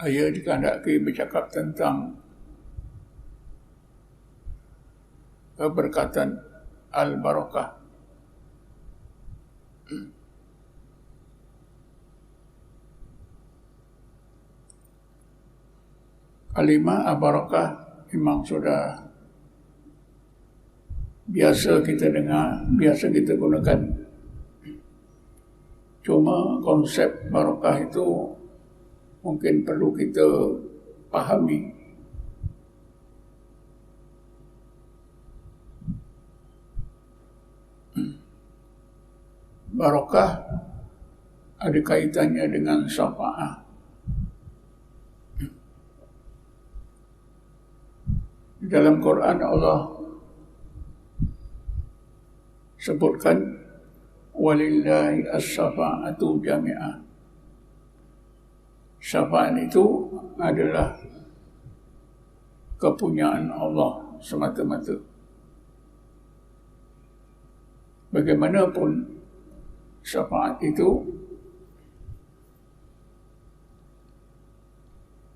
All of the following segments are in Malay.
Saya dikehendaki bercakap tentang keberkatan al-barakah. Kalimah al-barakah memang sudah biasa kita dengar, biasa kita gunakan. Cuma konsep barakah itu mungkin perlu kita pahami. Barakah ada kaitannya dengan syafaat. Di dalam Quran Allah sebutkan walillahi as-syafa'atu jami'ah. Syafaat itu adalah kepunyaan Allah semata-mata. Bagaimanapun syafaat itu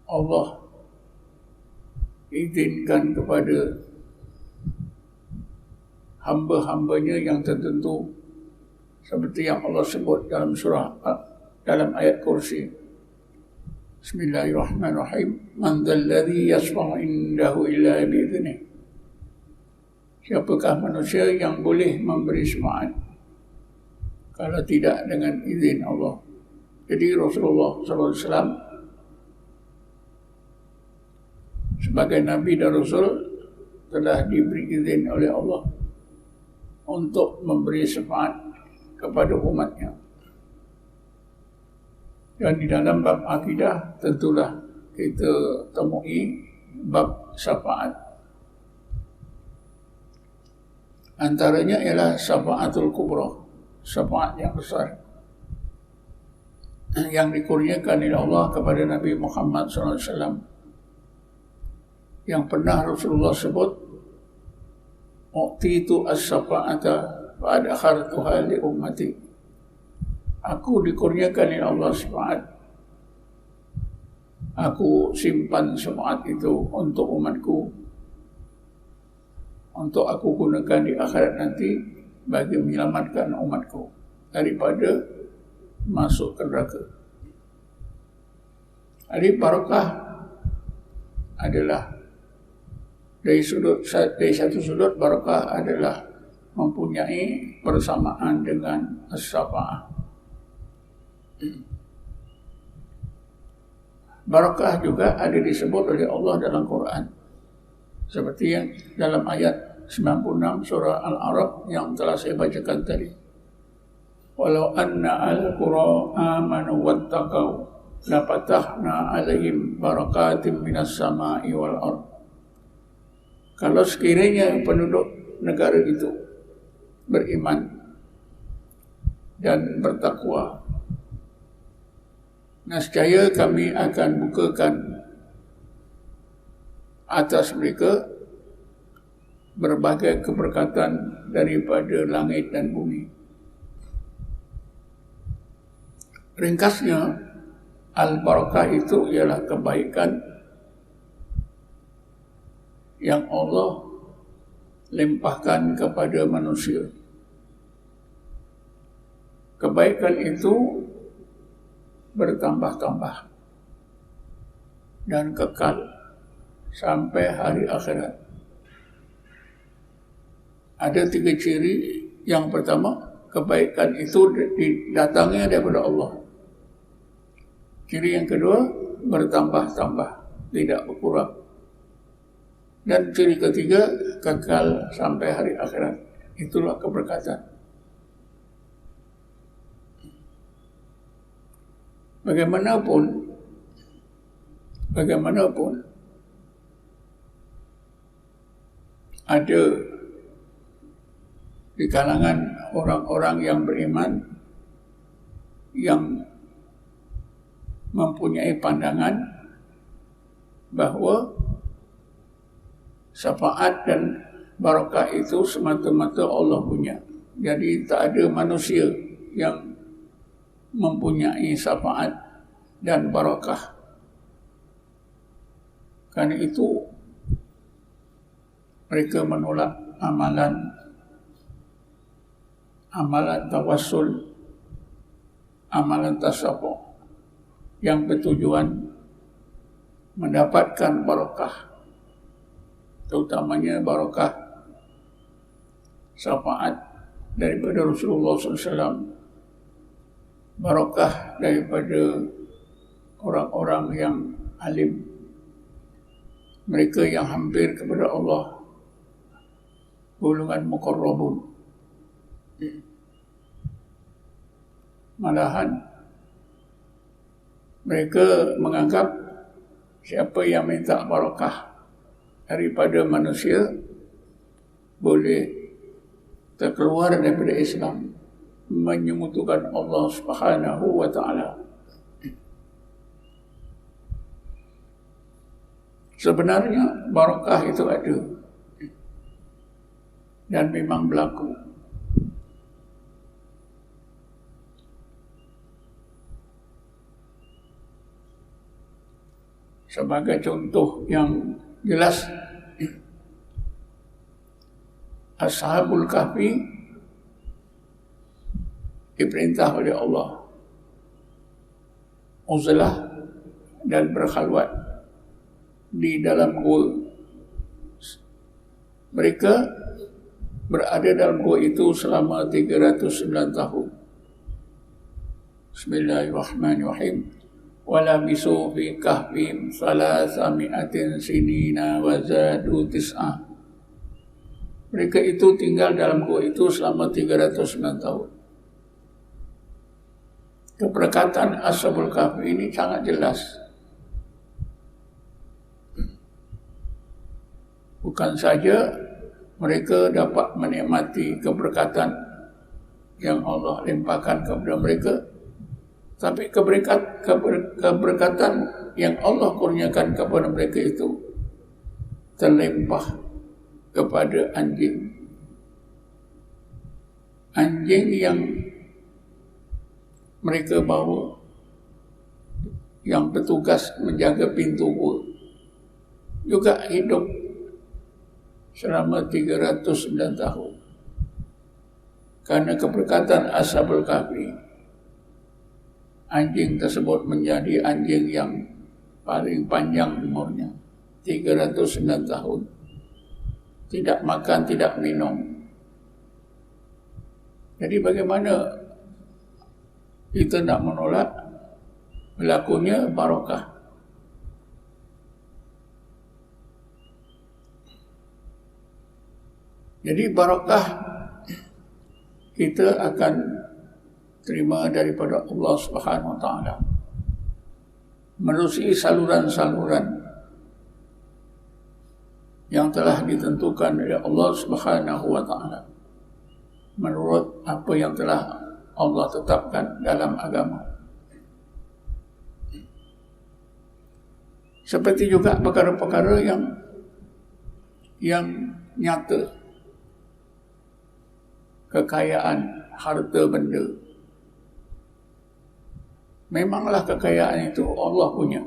Allah izinkan kepada hamba-hambanya yang tertentu, seperti yang Allah sebut dalam dalam ayat kursi. Bismillahirrahmanirrahim. Man dzalladzi yashfa'u indahu illa bi'idznih. Siapakah manusia yang boleh memberi syafaat kalau tidak dengan izin Allah? Jadi Rasulullah SAW sebagai Nabi dan Rasul telah diberi izin oleh Allah untuk memberi syafaat kepada umatnya. Dan di dalam bab akidah tentulah kita temui bab syafaat. Antaranya ialah syafaatul kubra, syafaat yang besar yang dikurniakan oleh Allah kepada Nabi Muhammad SAW, yang pernah Rasulullah sebut, "U'titu as-syafa'ata wa adkhartuha li ummati." Aku dikurniakan oleh Allah syafaat. Aku simpan syafaat itu untuk umatku, untuk aku gunakan di akhirat nanti bagi menyelamatkan umatku daripada masuk ke neraka. Jadi barakah adalah dari satu sudut barakah adalah mempunyai persamaan dengan as-syafa'ah. Barakah juga ada disebut oleh Allah dalam Quran, seperti yang dalam ayat 96 surah Al-A'raf yang telah saya bacakan tadi. Walau anna al-qura amanu wattaqau lafatahna alaihim barakatim minas sama'i wal ard. Kalau sekiranya penduduk negara itu beriman dan bertakwa, nescaya kami akan bukakan atas mereka berbagai keberkatan daripada langit dan bumi. Ringkasnya, al-barakah itu ialah kebaikan yang Allah limpahkan kepada manusia. Kebaikan itu bertambah-tambah dan kekal sampai hari akhirat. Ada 3 ciri. Yang pertama, kebaikan itu datangnya daripada Allah. Ciri yang kedua, bertambah-tambah, tidak berkurang. Dan ciri ketiga, kekal sampai hari akhirat. Itulah keberkatan. Bagaimanapun ada di kalangan orang-orang yang beriman yang mempunyai pandangan bahwa syafaat dan barakah itu semata-mata Allah punya. Jadi tak ada manusia yang mempunyai syafaat dan barakah. Karena itu mereka menolak amalan tawassul, amalan tasawuf yang bertujuan mendapatkan barokah, terutamanya barokah syafaat daripada Rasulullah SAW, barokah daripada orang-orang yang alim, mereka yang hampir kepada Allah, golongan muqarrabun. Malahan mereka menganggap siapa yang minta barakah daripada manusia boleh terkeluar daripada Islam, menyekutukan Allah Subhanahu wa taala. Sebenarnya barakah itu ada dan memang berlaku. Sebagai contoh yang jelas, Ashabul Kahfi diperintah oleh Allah uzlah dan berkhalwat di dalam gua. Mereka berada dalam gua itu selama 309 tahun. Bismillahirrahmanirrahim. Walabisu fi kahfim 300 sinina wa zadu tis'ah. Mereka itu tinggal dalam gua itu selama 309 tahun. Keberkatan Ashabul Kahfi ini sangat jelas. Bukan saja mereka dapat menikmati keberkatan yang Allah limpahkan kepada mereka, tapi keberkatan yang Allah kurniakan kepada mereka itu terlimpah kepada anjing. Anjing yang mereka bawa, yang bertugas menjaga pintu gua, juga hidup selama 309 tahun. Karena keberkatan Ashabul Kahfi, anjing tersebut menjadi anjing yang paling panjang umurnya, 309 tahun. Tidak makan, tidak minum. Jadi bagaimana kita nak menolak berlakunya barakah? Jadi barakah kita akan terima daripada Allah Subhanahu wa taala melalui saluran-saluran yang telah ditentukan oleh Allah Subhanahu wa taala menurut apa yang telah Allah tetapkan dalam agama. Seperti juga perkara-perkara yang nyata, kekayaan, harta benda. Memanglah kekayaan itu Allah punya.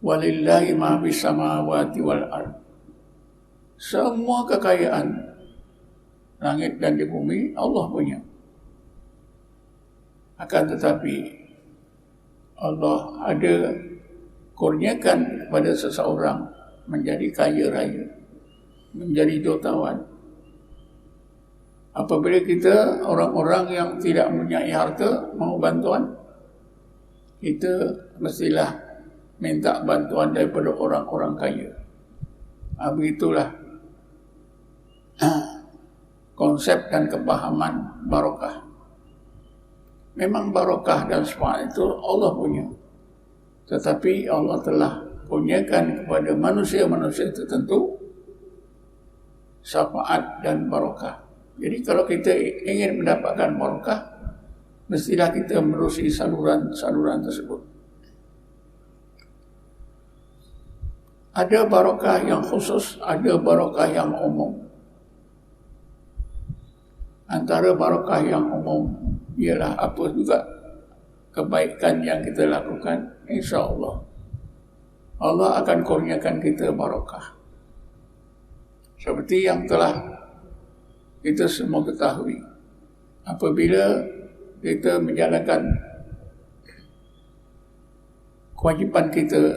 Walillahi ma fis samawati wal ard. Semua kekayaan langit dan di bumi Allah punya. Akan tetapi Allah ada kurniakan kepada seseorang menjadi kaya raya, menjadi jutawan. Apabila kita orang-orang yang tidak mempunyai harta mau bantuan, kita mestilah minta bantuan daripada orang-orang kaya. Begitulah konsep dan kepahaman barakah. Memang barakah dan syafaat itu Allah punya, tetapi Allah telah kurniakan kepada manusia-manusia tertentu syafaat dan barakah. Jadi kalau kita ingin mendapatkan barakah, mestilah kita menerusi saluran-saluran tersebut. Ada barakah yang khusus, ada barakah yang umum. Antara barakah yang umum ialah apa juga kebaikan yang kita lakukan, insya Allah Allah akan kurniakan kita barakah. Seperti yang telah kita semua ketahui, apabila kita menjalankan kewajipan kita,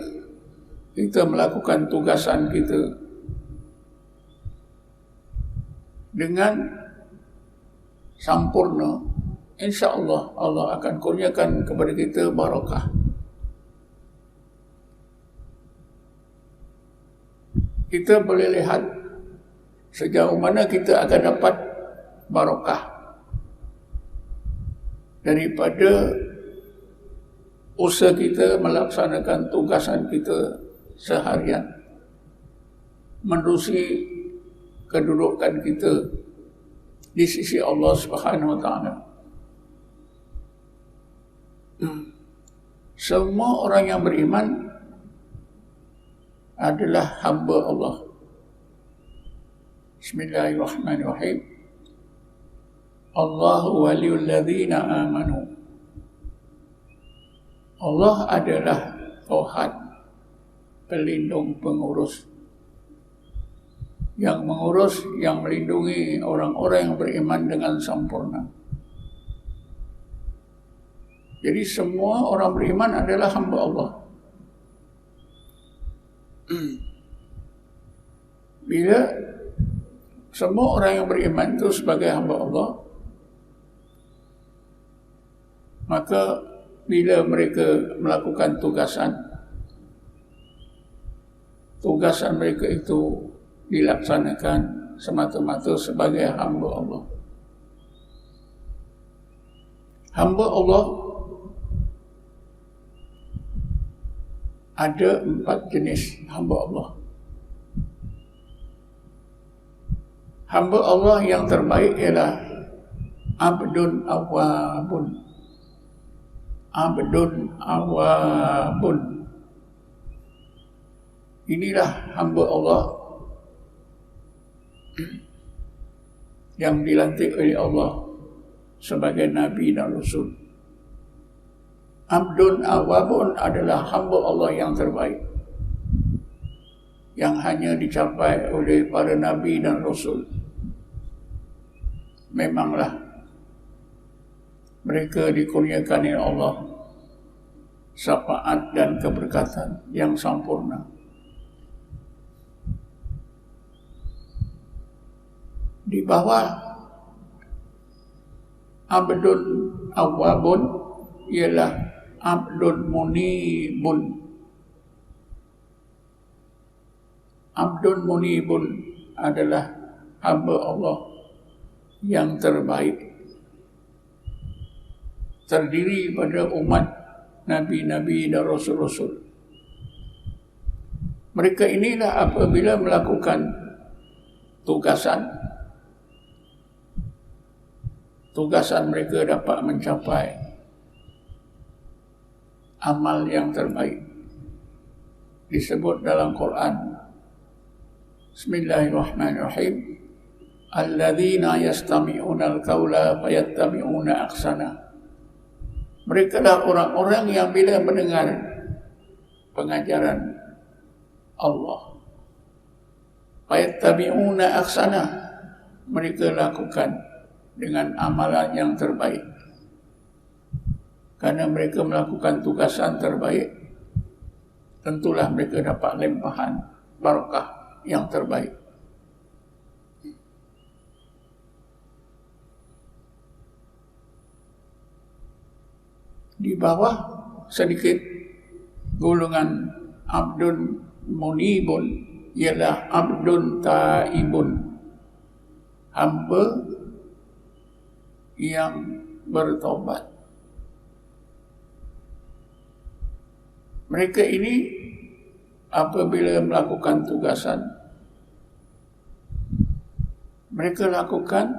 kita melakukan tugasan kita dengan sempurna, insya-Allah Allah akan kurniakan kepada kita barakah. Kita boleh lihat sejauh mana kita akan dapat barakah daripada usaha kita melaksanakan tugasan kita seharian, menerusi kedudukan kita di sisi Allah Subhanahu wa taala. Semua orang yang beriman adalah hamba Allah. Bismillahirrahmanirrahim. Allahu waliyul ladzina amanu. Allah adalah Tuhan, pelindung, pengurus, yang mengurus, yang melindungi orang-orang yang beriman dengan sempurna. Jadi semua orang beriman adalah hamba Allah. Bila semua orang yang beriman itu sebagai hamba Allah, maka bila mereka melakukan tugasan mereka itu dilaksanakan semata-mata sebagai hamba Allah. Hamba Allah ada 4 jenis hamba Allah. Hamba Allah yang terbaik ialah abdun awwabun. Abdun awwabun. Inilah hamba Allah yang dilantik oleh Allah sebagai Nabi dan Rasul. Abdun awwabun adalah hamba Allah yang terbaik, yang hanya dicapai oleh para Nabi dan Rasul. Memanglah mereka dikurniakan oleh Allah syafaat dan keberkatan yang sempurna. Di bawah abdun awwabun ialah abdun munibun. Abdun munibun adalah hamba Allah yang terbaik, terdiri pada umat Nabi-Nabi dan Rasul-Rasul. Mereka inilah apabila melakukan tugasan mereka dapat mencapai amal yang terbaik. Disebut dalam Quran, Bismillahirrahmanirrahim, alladzina yastami'una al-qawla fayattabi'una ahsana. Mereka lah orang-orang yang bila mendengar pengajaran Allah, fayattabi'una ahsana, mereka lakukan dengan amalan yang terbaik. Karena mereka melakukan tugasan terbaik, tentulah mereka dapat limpahan barakah yang terbaik. Di bawah sedikit golongan abdun munibun ialah abdun taibun, hamba yang bertobat. Mereka ini apabila melakukan tugasan, mereka lakukan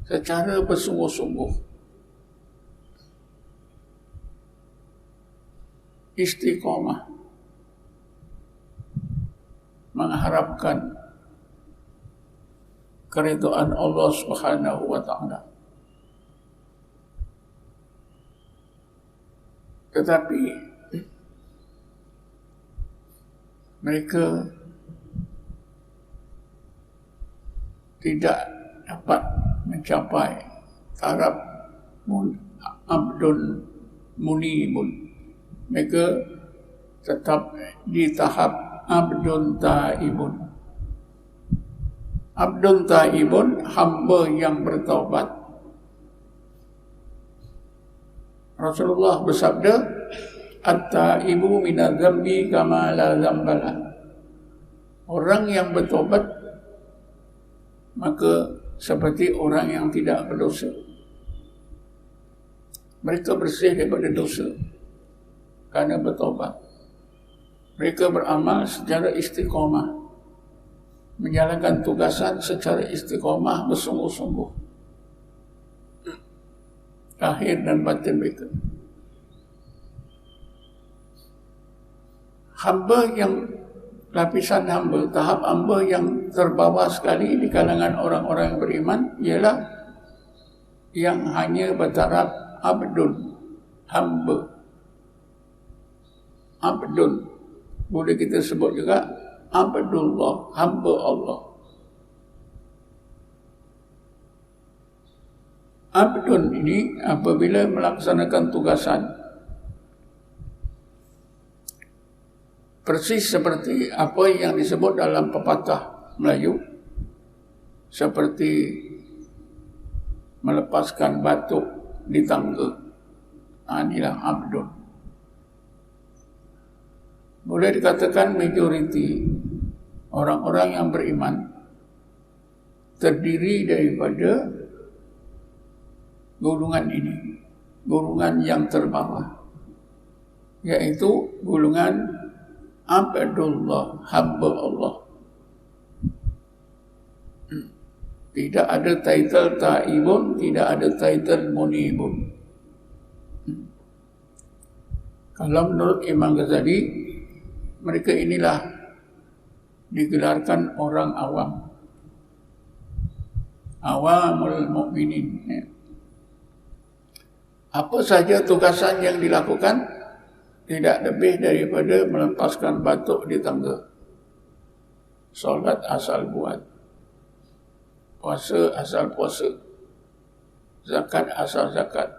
secara bersungguh-sungguh, istiqamah, mengharapkan keridhaan Allah Subhanahu wa taala. Tetapi mereka tidak dapat mencapai taraf abdun munibun. Mereka tetap di tahap abdun taibun. Abdun taibun, hamba yang bertaubat. Rasulullah bersabda, at-taibu minadz-dzambi kama la dzambala. Orang yang bertaubat maka seperti orang yang tidak berdosa. Mereka bersih daripada dosa kerana bertaubat. Mereka beramal secara istiqamah, menjalankan tugasan secara istiqamah, bersungguh-sungguh, lahir dan batin mereka. Hamba yang lapisan hamba, tahap hamba yang terbawah sekali di kalangan orang-orang yang beriman ialah yang hanya bertaraf abdun, hamba. Abdun, boleh kita sebut juga Abdullah, hamba Allah. Abdun ini apabila melaksanakan tugasan persis seperti apa yang disebut dalam pepatah Melayu, seperti melepaskan batuk di tangga. Inilah abdun. Boleh dikatakan majoriti orang-orang yang beriman terdiri daripada golongan ini, golongan yang terbawah, yaitu golongan Abdullah, hamba Allah. Tidak ada title taibun, tidak ada title munibun. Kalau menurut Imam Ghazali, mereka inilah digelarkan orang awam, awamul mukminin. Apa saja tugasan yang dilakukan tidak lebih daripada melepaskan batuk di tangga, solat asal buat, puasa asal puasa, zakat asal zakat.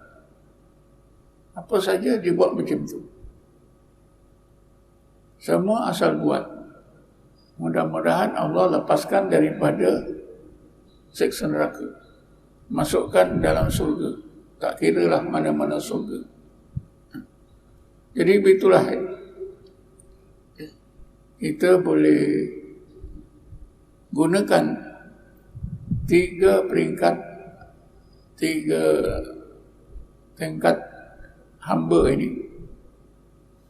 Apa saja dibuat macam tu. Semua asal buat. Mudah-mudahan Allah lepaskan daripada siksa neraka, masukkan dalam surga. Tak kira lah mana-mana surga. Jadi begitulah, kita boleh gunakan tiga peringkat, tiga tingkat hamba ini.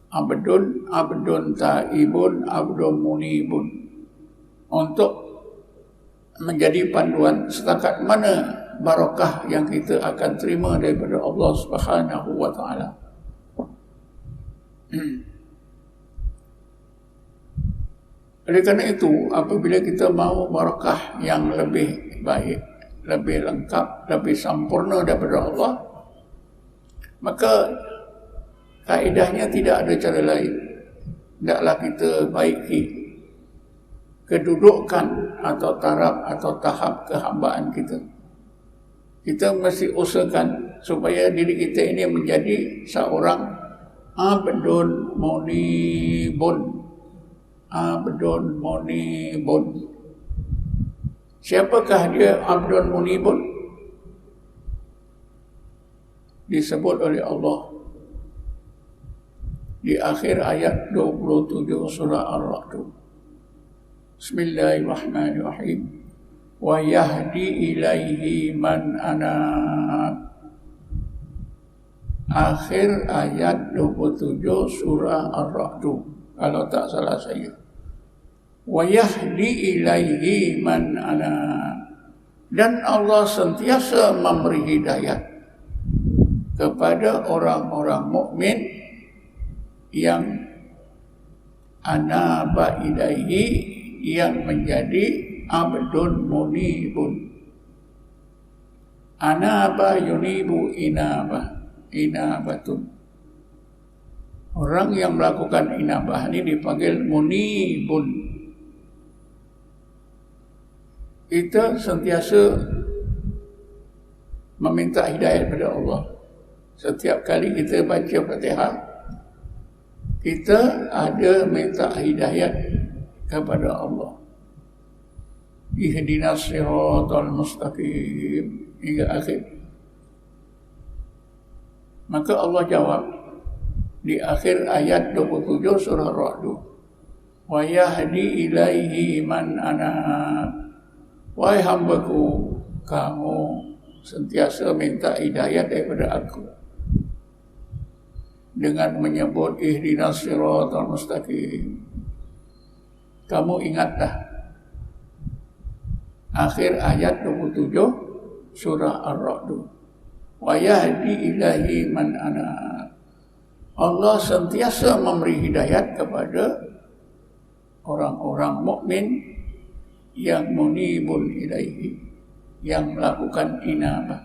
Abdun, abdun taibun, abdun munibun, untuk menjadi panduan setakat mana barakah yang kita akan terima daripada Allah Subhanahu wa taala. Oleh kerana itu, apabila kita mahu barakah yang lebih baik, lebih lengkap, lebih sempurna daripada Allah, maka kaedahnya tidak ada cara lain. Hendaklah kita baiki kedudukan atau taraf atau tahap kehambaan kita. Kita mesti usahakan supaya diri kita ini menjadi seorang abdun munibun. Abdun munibun. Siapakah dia abdun munibun? Disebut oleh Allah di akhir ayat 27 surah Ar-Ra'd. Bismillahirrahmanirrahim. Wa yahdi ilaihi man anab. Akhir ayat 27 surah Ar-Ra'd, kalau tak salah saya. Wa yahdi ilaihi man anab. Dan Allah sentiasa memberi hidayah kepada orang-orang mukmin yang anaba ilaihi, yang menjadi abdun munibun. Anaba yunibu inabah, inabatun. Orang yang melakukan inabah ini dipanggil munibun. Kita sentiasa meminta hidayah kepada Allah. Setiap kali kita baca Fatihah, kita ada minta hidayah kepada Allah. Ihdinas siratal mustaqim hingga akhir. Maka Allah jawab di akhir ayat 27 surah Ra'd, wa yahdi ilaihi man anab. Wahai hambaku, kamu sentiasa minta hidayah daripada aku dengan menyebut ihdinas siratal mustaqim. Kamu ingatlah akhir ayat 27 surah Ar-Ra'd, wa yahdi ilaihi man anab. Allah sentiasa memberi hidayat kepada orang-orang mukmin yang munibun ilaihi, yang melakukan inabah.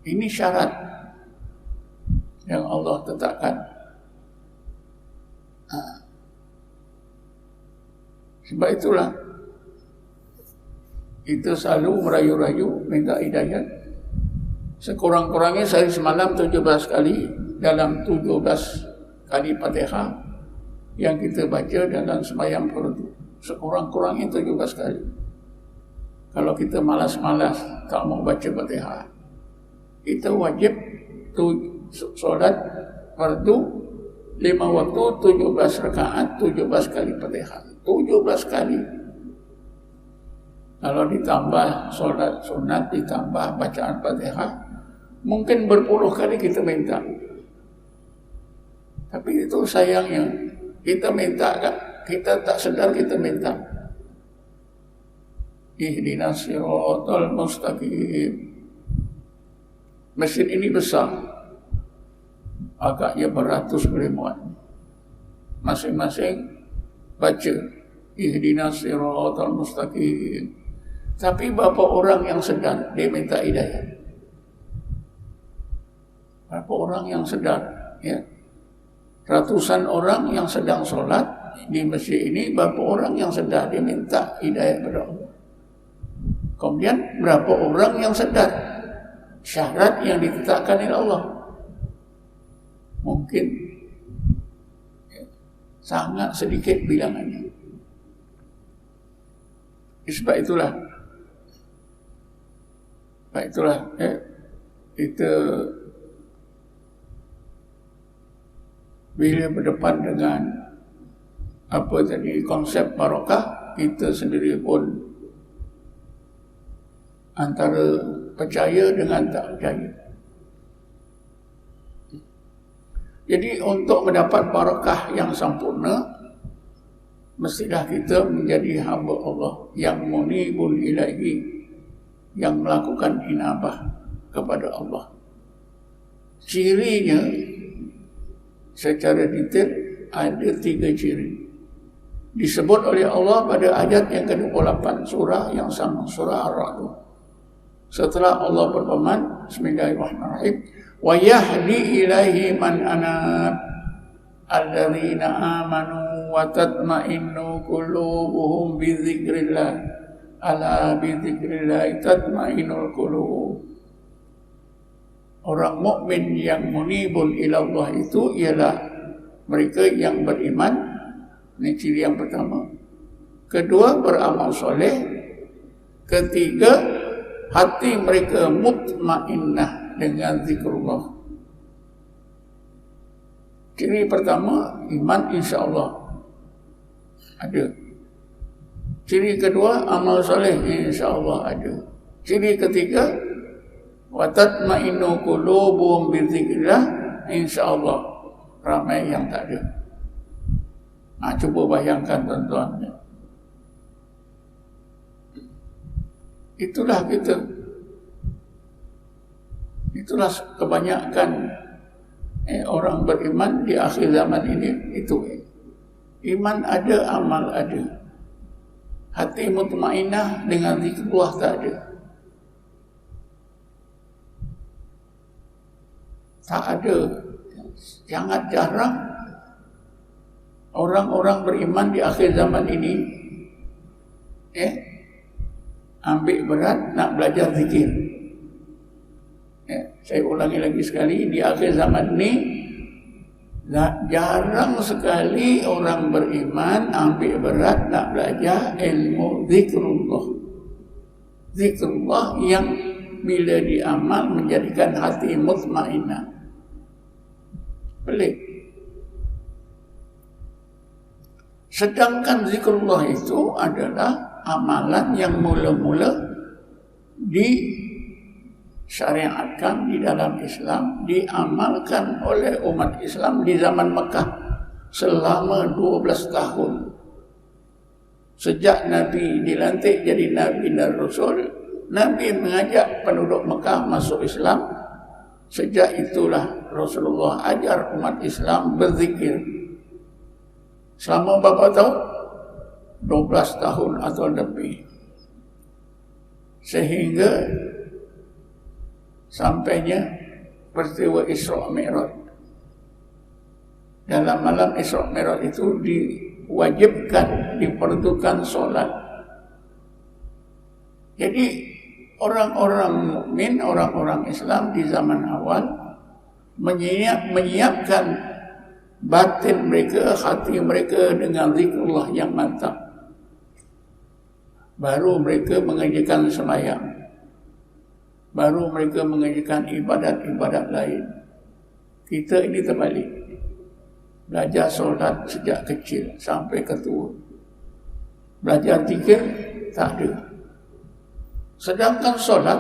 Ini syarat yang Allah tetapkan. Sebab itulah kita selalu merayu-rayu minta hidayat. Sekurang-kurangnya sehari semalam 17 kali dalam 17 kali Fatihah yang kita baca dalam sembahyang fardu. Sekurang-kurangnya 17 kali. Kalau kita malas-malas tak mau baca Fatihah, kita wajib solat fardu 5 waktu 17 rakaat 17 kali Fatihah. 17 kali. Kalau ditambah solat sunat, ditambah bacaan Fatihah, mungkin berpuluh kali kita minta. Tapi itu sayangnya, kita minta kan, kita tak sedar kita minta. Ihdinas siratal mustaqim. Mesin ini besar, agaknya beratus ribuan. Masing-masing baca ihdinas siratal mustaqim. Tapi berapa orang yang sedar dia minta hidayah? Berapa orang yang sedar? Ya, ratusan orang yang sedang sholat di masjid ini, berapa orang yang sedar dia minta hidayah kepada Allah? Kemudian berapa orang yang sedar syarat yang ditetapkan oleh Allah? Mungkin ya, sangat sedikit bilangannya. Sebab itulah kita bila berdepan dengan apa tadi konsep barokah, kita sendiri pun antara percaya dengan tak percaya. Jadi untuk mendapat barakah yang sempurna, mestilah kita menjadi hamba Allah yang munibun ilaihi, yang melakukan inabah kepada Allah. Cirinya secara detail ada 3 ciri. Disebut oleh Allah pada ayat yang ke-28 surah yang sama, surah Ar-Ra'd. Setelah Allah berfirman, Bismillahirrahmanirrahim, wa yahdi ilaihi man anab alladzina amanu wa tatma'innu qulubuhum bi dzikrillah. Ala bi dzikrillah tatma'innul qulub. Orang mukmin yang munibun ilallah itu ialah mereka yang beriman. Ini ciri yang pertama. Kedua, beramal soleh. Ketiga, hati mereka mutmainnah dengan zikrullah. Ciri pertama, iman insya-Allah ada. Ciri kedua, amal soleh insya-Allah ada. Ciri ketiga, wa tatma'innu qulubuhum bi dzikrillah, insya-Allah ramai yang tak ada. Coba bayangkan tuan-tuan. Itulah kita. Itulah kebanyakan orang beriman di akhir zaman ini. Itu iman ada, amal ada. Hati mutmainnah dengan zikrullah tak ada. Tak ada. Sangat jarang orang-orang beriman di akhir zaman ini ambil berat nak belajar zikir. Saya ulangi lagi sekali, di akhir zaman ini jarang sekali orang beriman ambil berat nak belajar ilmu zikrullah. Zikrullah yang bila diamal menjadikan hati mutmainnah. Pelik. Sedangkan zikrullah itu adalah amalan yang mula-mula disyariatkan di dalam Islam, diamalkan oleh umat Islam di zaman Mekah selama 12 tahun. Sejak Nabi dilantik jadi Nabi dan Rasul, Nabi mengajak penduduk Mekah masuk Islam. Sejak itulah Rasulullah ajar umat Islam berzikir. Selama berapa tahun? 12 tahun atau lebih. Sehingga sampainya peristiwa Isra Mi'raj. Dalam malam Isra Mi'raj itu diwajibkan, diperuntukkan solat. Jadi orang-orang mukmin, orang-orang Islam di zaman awal menyiapkan batin mereka, hati mereka dengan zikrullah yang mantap. Baru mereka mengerjakan sembahyang. Baru mereka mengerjakan ibadat-ibadat lain. Kita ini terbalik. Belajar solat sejak kecil sampai ketua. Belajar zikir tak ada. Sedangkan solat,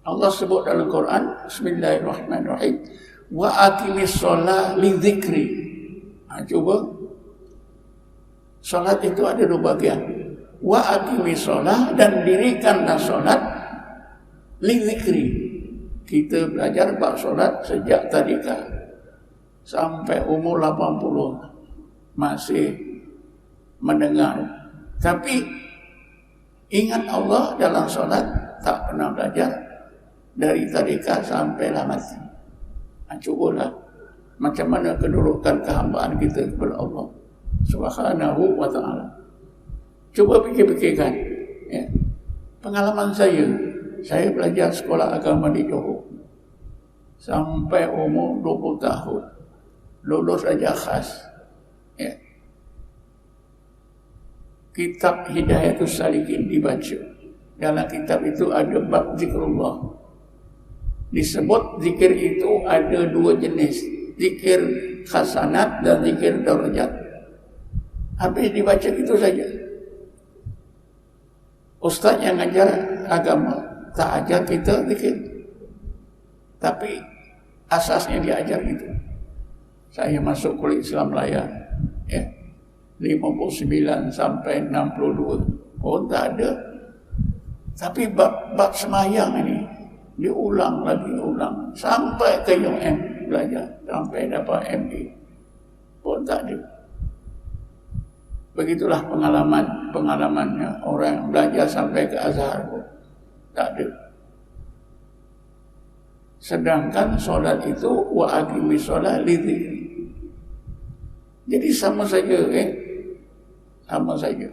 Allah sebut dalam Quran, Bismillahirrahmanirrahim, wa aqimis sholah li dzikri. Coba, solat itu ada dua bagian. Wa aqimis sholah, dan dirikanlah solat li dzikri. Kita belajar bab solat sejak tadika sampai umur 80 masih mendengar. Tapi ingat Allah dalam solat tak pernah belajar dari tadika sampailah mati. Cubalah macam mana kedudukan kehambaan kita kepada Allah Subhanahu wa ta'ala. Cuba fikir-fikirkan. Pengalaman saya belajar sekolah agama di Johor sampai umur 20 tahun. Lulus aja khas. Kitab Hidayatus Salikin dibaca. Dalam kitab itu ada bab zikrullah. Disebut zikir itu ada dua jenis, zikir hasanat dan zikir darajat. Habis dibaca itu saja. Ustaz yang ngajar agama tak ajar kita zikir, tapi asasnya diajar itu. Saya masuk kuliah Islam Melaya 59 sampai 62 pun tak ada. Tapi bab semayang ini diulang sampai ke UM belajar sampai dapat MA pun tak ada. Begitulah pengalamannya orang yang belajar sampai ke Azhar pun tak ada. Sedangkan solat itu wa aqimis solat li dzikri. Jadi sama saja sama saja.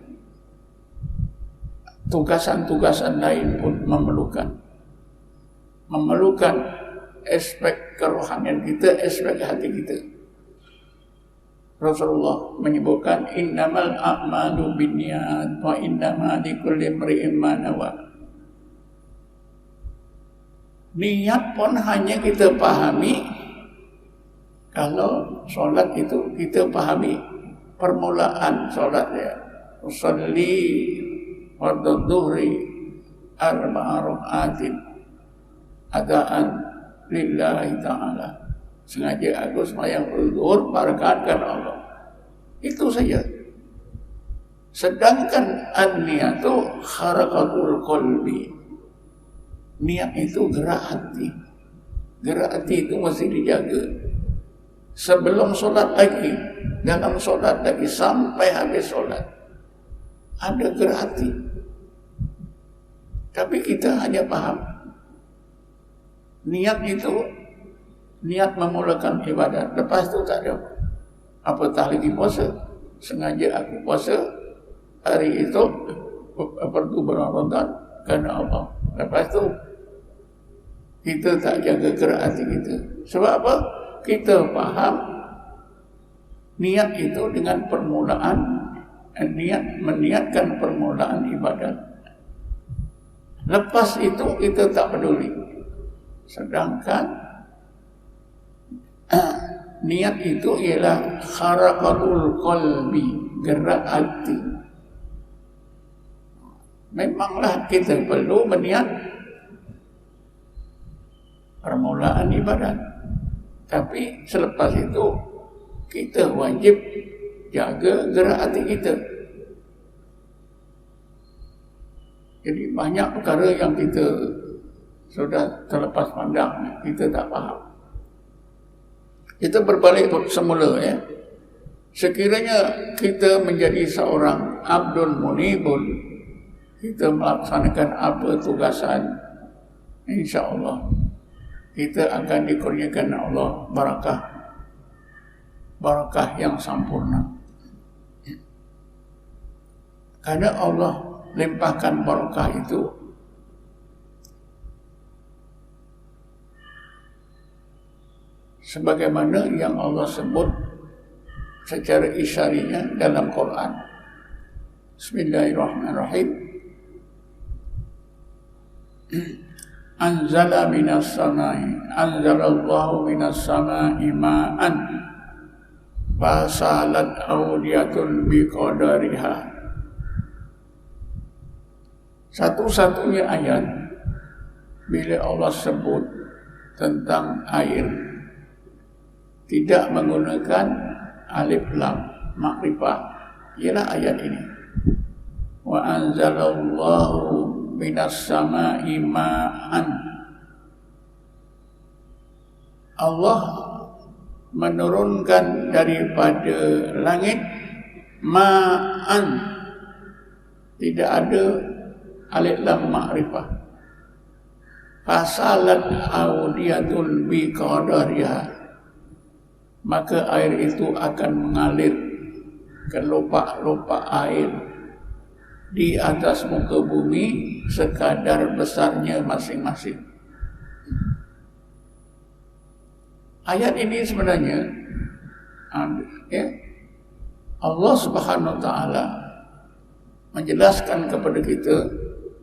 Tugasan-tugasan lain pun memerlukan aspek kerohanian kita, aspek hati kita. Rasulullah menyebutkan innamal a'malu binniyat wa innama likulli imri'in ma nawa. Niat pun hanya kita pahami kalau solat itu kita pahami permulaan solatnya. Usalli fardhu dhuhri arba'a raka'atin adaan lillahi ta'ala. Sengaja aku sembahyang zuhur rakaat karena Allah. Itu saja. Sedangkan an-niyatu harakatul qalbi. Niat itu gerak hati. Gerak hati itu mesti dijaga. Sebelum solat lagi, dalam solat lagi, sampai habis solat, ada gerak hati. Tapi kita hanya paham niat itu niat memulakan ibadat, lepas tu tak ada apatah lagi puasa. Sengaja aku puasa hari itu perlu bulan Ramadan kerana Allah. Lepas tu kita tak jaga gerak hati kita. Sebab apa? Kita faham niat itu dengan permulaan, meniatkan permulaan ibadat. Lepas itu kita tak peduli. Sedangkan niat itu ialah kharaqatul qalbi, gerak hati. Memanglah kita perlu meniat permulaan ibadat. Tapi selepas itu kita wajib jaga gerak hati kita. Jadi banyak perkara yang kita sudah terlepas pandang, kita tak faham. Kita berbalik semula ya. Sekiranya kita menjadi seorang abdun munibun, kita melaksanakan apa tugasan, insya-Allah kita akan dikurniakan Allah barakah yang sempurna. Karena Allah limpahkan barakah itu sebagaimana yang Allah sebut secara isyarinya dalam Quran. Bismillahirrahmanirrahim. Anzalallahu minas samai ma'an fasalat awdiyatun biqadariha. Satu-satunya ayat bila Allah sebut tentang air tidak menggunakan alif lam makrifah ialah ayat ini. Wa anzalallahu minas samai ma'an. Allah menurunkan daripada langit ma'an, tidak ada alif lam makrifah. Fasalat awdiyatun biqadariha, maka air itu akan mengalir ke lopak-lopak air di atas muka bumi sekadar besarnya masing-masing. Ayat ini sebenarnya Allah Subhanahu wa taala menjelaskan kepada kita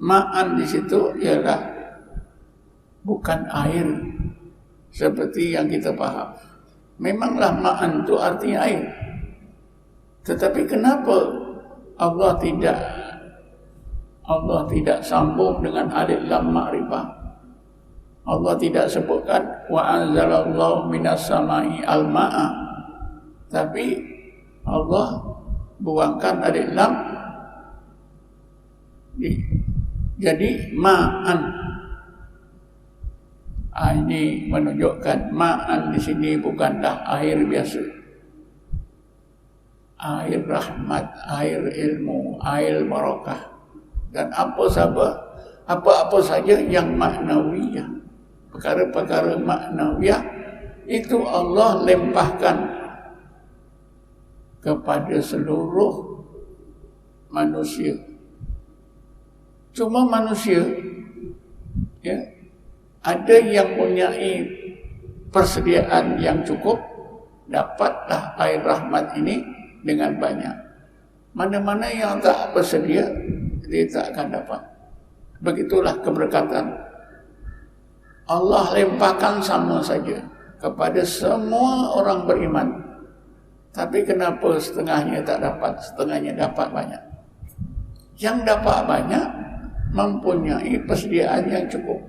ma'an di situ ialah bukan air seperti yang kita faham. Memanglah ma'an itu artinya air. Tetapi kenapa Allah tidak sambung dengan alif lam ma'rifah? Allah tidak sebutkan wa anzalallahu minas samai al-ma'a, tapi Allah buangkan alif lam, jadi ma'an. Ini menunjukkan ma'an di sini bukanlah air biasa, air rahmat, air ilmu, air barakah, dan apa-apa saja yang maknawiyah. Perkara-perkara maknawiyah itu Allah limpahkan kepada seluruh manusia. Cuma manusia ada yang mempunyai persediaan yang cukup, dapatlah air rahmat ini dengan banyak. Mana-mana yang tak bersedia, dia tak akan dapat. Begitulah keberkatan. Allah limpahkan sama saja kepada semua orang beriman. Tapi kenapa setengahnya tak dapat, setengahnya dapat banyak? Yang dapat banyak mempunyai persediaan yang cukup.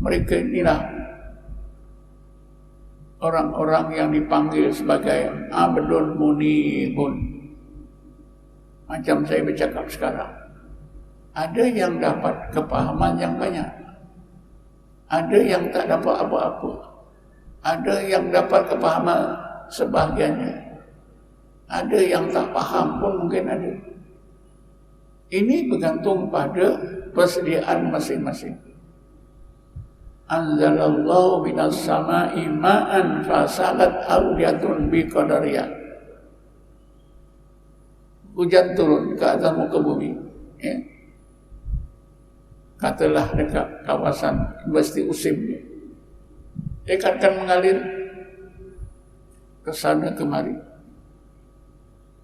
Mereka inilah orang-orang yang dipanggil sebagai abdun munibun. Macam saya bercakap sekarang, ada yang dapat kepahaman yang banyak, ada yang tak dapat apa-apa, ada yang dapat kepahaman sebahagiannya, ada yang tak faham pun mungkin ada. Ini bergantung pada persediaan masing-masing. anzalallahu minas sama'i ma'an fasalat awdiyatun biqadariyah. Hujan turun ke atas muka bumi, ya. Katalah dekat kawasan Basti Usim, dia akan mengalir ke sana kemari.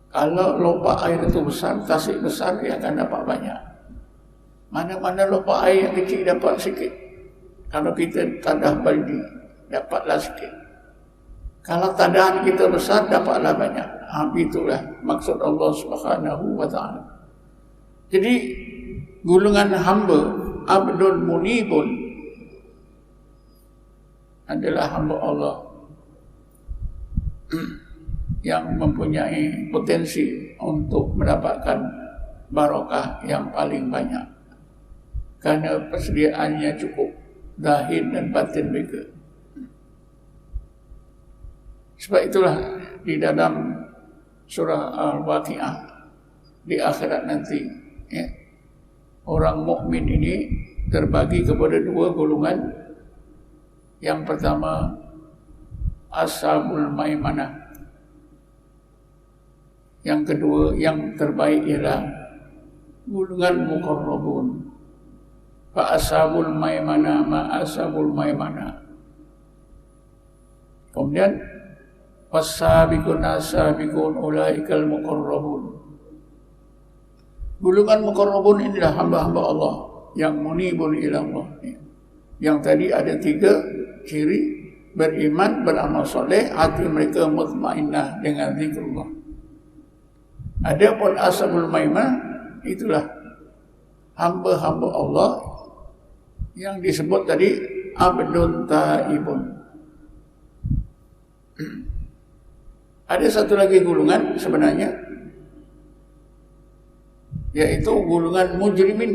Kalau lopak air itu besar, tasik besar, dia akan dapat banyak. Mana-mana lopak air yang kecil dapat sikit. Kalau kita tadah baldi, dapatlah sikit. Kalau tadahan kita besar, dapatlah banyak. Itulah maksud Allah Subhanahu wa ta'ala. Jadi golongan hamba Abdul Munibun adalah hamba Allah yang mempunyai potensi untuk mendapatkan barakah yang paling banyak karena persediaannya cukup zahir dan batin mereka. Sebab itulah di dalam surah Al-Waqi'ah di akhirat nanti, ya, orang mukmin ini terbagi kepada dua golongan. Yang pertama, ashabul maimanah. Yang kedua, yang terbaik ialah golongan muqarrabun. Fa ashabul maimanah ma ashabul maimanah. Kemudian wasabiqun asabiqun ulaikal muqarrabun. Golongan muqarrabun inilah hamba-hamba Allah yang munibun ila Allah. Yang tadi ada 3 ciri: beriman, beramal soleh, hati mereka mutmainnah dengan zikrullah. Adapun ashabul maimanah, itulah hamba-hamba Allah yang disebut tadi abdun taibun. Ada satu lagi golongan sebenarnya, yaitu golongan mujrimin.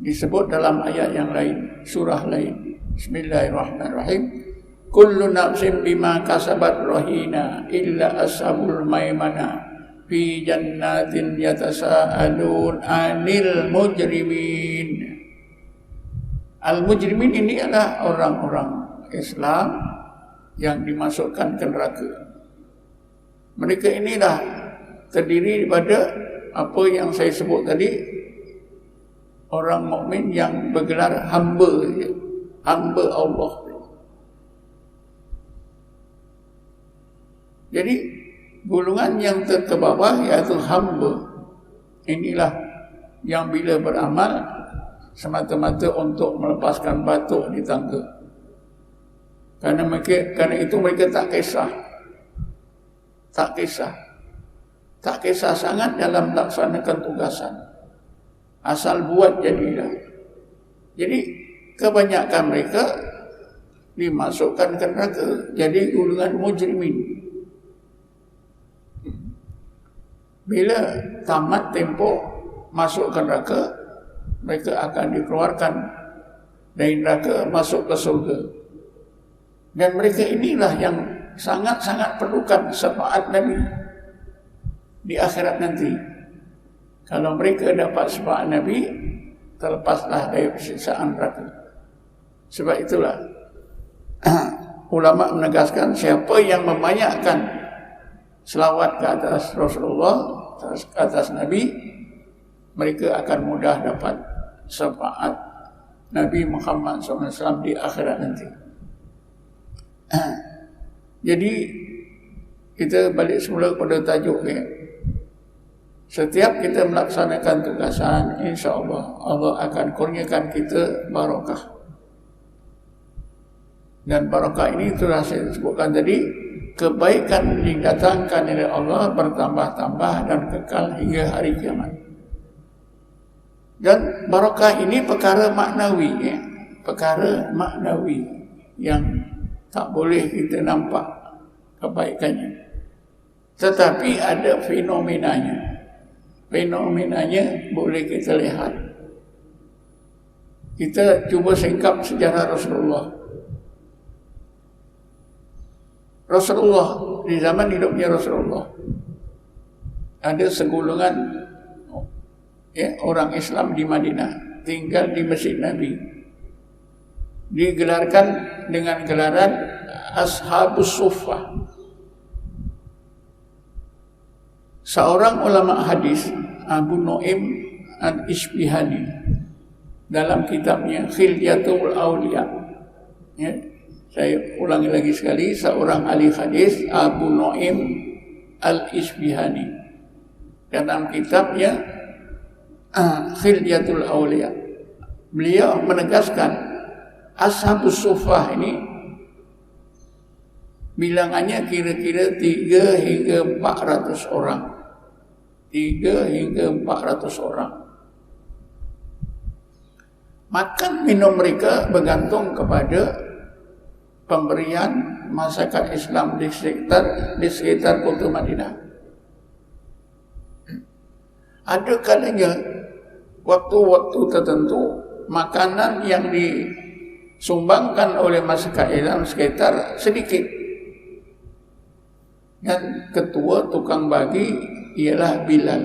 Disebut dalam ayat yang lain, surah lain. Bismillahirrahmanirrahim. Kullu nafsin bima kasabat rahina illa ashabul maimana fi jannatin yatasaalun anil mujrimin. Al-mujrimin ini adalah orang-orang Islam yang dimasukkan ke neraka. Mereka inilah terdiri daripada apa yang saya sebut tadi, orang mukmin yang bergelar hamba, hamba Allah. Jadi golongan yang ke bawah iaitu hamba, inilah yang bila beramal semata-mata untuk melepaskan batuk di tangga. Karena itu mereka tak kisah sangat dalam melaksanakan tugasan. Asal buat jadilah. Jadi kebanyakan mereka dimasukkan ke neraka, jadi golongan mujrimin. Bila tamat tempoh masuk ke neraka, mereka akan dikeluarkan dari neraka masuk ke surga. Dan mereka inilah yang sangat-sangat perlukan syafaat Nabi di akhirat nanti. Kalau mereka dapat syafaat Nabi, terlepaslah dari siksaan neraka. Sebab itulah ulama menegaskan, siapa yang membanyakkan selawat ke atas Rasulullah, ke atas Nabi, mereka akan mudah dapat syafaat Nabi Muhammad SAW di akhirat nanti. Jadi kita balik semula pada tajuk ni. Setiap kita melaksanakan tugasan, insya-Allah Allah akan kurniakan kita barakah. Dan barakah ini telah saya sebutkan tadi, kebaikan didatangkan oleh Allah bertambah-tambah dan kekal hingga hari kiamat. Dan barakah ini perkara maknawi, ya. Perkara maknawi yang tak boleh kita nampak kebaikannya. Tetapi ada fenomenanya. Fenomenanya boleh kita lihat. Kita cuba singkap sejarah Rasulullah. Rasulullah, di zaman hidupnya Rasulullah, ada segolongan orang Islam di Madinah, tinggal di Masjid Nabi. Digelarkan dengan gelaran Ashabus Suffah. Seorang ulama hadis, Abu Nu'aim Al-Isbihani, dalam kitabnya Khilyatul Awliya, ya, saya ulangi lagi sekali, seorang ahli hadis, Abu Nu'aim Al-Isbihani, dalam kitabnya Khilyatul Awliya, beliau menegaskan Ashabus Suffah ini bilangannya kira-kira 3 hingga 400 orang. 3 hingga 400 orang. Makan minum mereka bergantung kepada pemberian masyarakat Islam di sekitar kota Madinah. Ada kalanya waktu-waktu tertentu makanan yang disumbangkan oleh masyarakat Islam sekitar sedikit. Dan ketua tukang bagi ialah Bilal.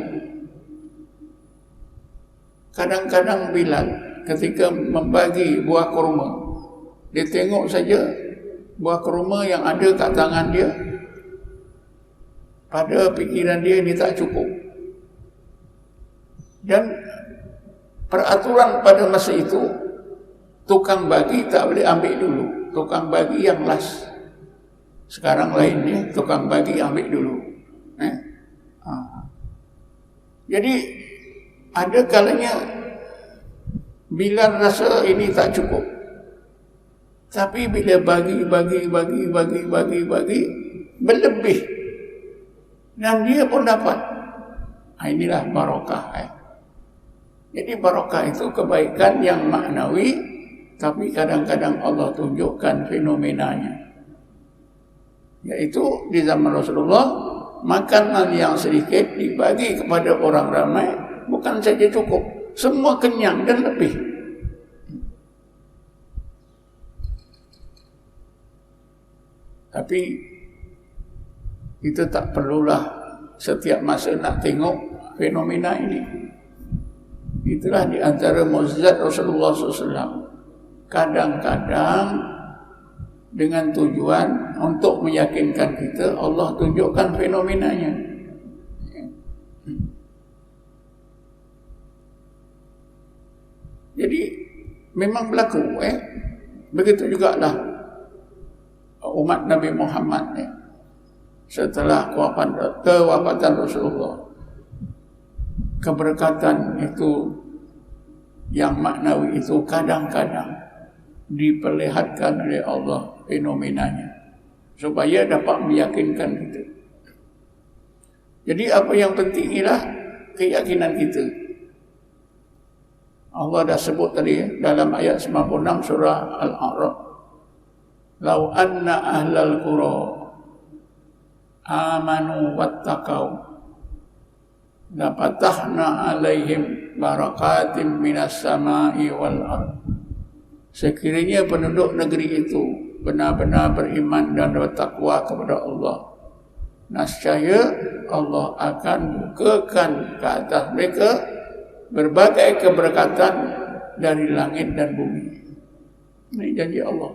Kadang-kadang Bilal ketika membagi buah kurma, dia tengok saja buah kurma yang ada kat tangan dia, pada pikiran dia ini tak cukup. Dan peraturan pada masa itu, tukang bagi tak boleh ambil dulu, tukang bagi yang last. Sekarang lainnya tukang bagi ambil dulu. Jadi ada kalanya Bilal rasa ini tak cukup, tapi bila bagi berlebih dan dia pun dapat, inilah barakah. Jadi barakah itu kebaikan yang maknawi, tapi kadang-kadang Allah tunjukkan fenomenanya. Yaitu di zaman Rasulullah, makanan yang sedikit dibagi kepada orang ramai, bukan saja cukup, semua kenyang dan lebih. Tapi kita tak perlulah setiap masa nak tengok fenomena ini. Itulah di antara mukjizat Rasulullah SAW. Kadang-kadang dengan tujuan untuk meyakinkan kita, Allah tunjukkan fenomenanya. Jadi memang berlaku. Begitu juga lah umat Nabi Muhammad setelah kewafatan Rasulullah. Keberkatan itu yang maknawi itu kadang-kadang diperlihatkan oleh Allah fenomenanya supaya dapat meyakinkan kita. Jadi apa yang penting ialah keyakinan kita. Allah dah sebut tadi dalam ayat 96 surah Al-A'raf, "Lau anna ahlal qura amanu wattaqau la fatahna 'alaihim barakatim minas sama'i wal ardh." Sekiranya penduduk negeri itu benar-benar beriman dan bertakwa kepada Allah, nescaya Allah akan bukakan ke atas mereka berbagai keberkatan dari langit dan bumi. Ini janji Allah.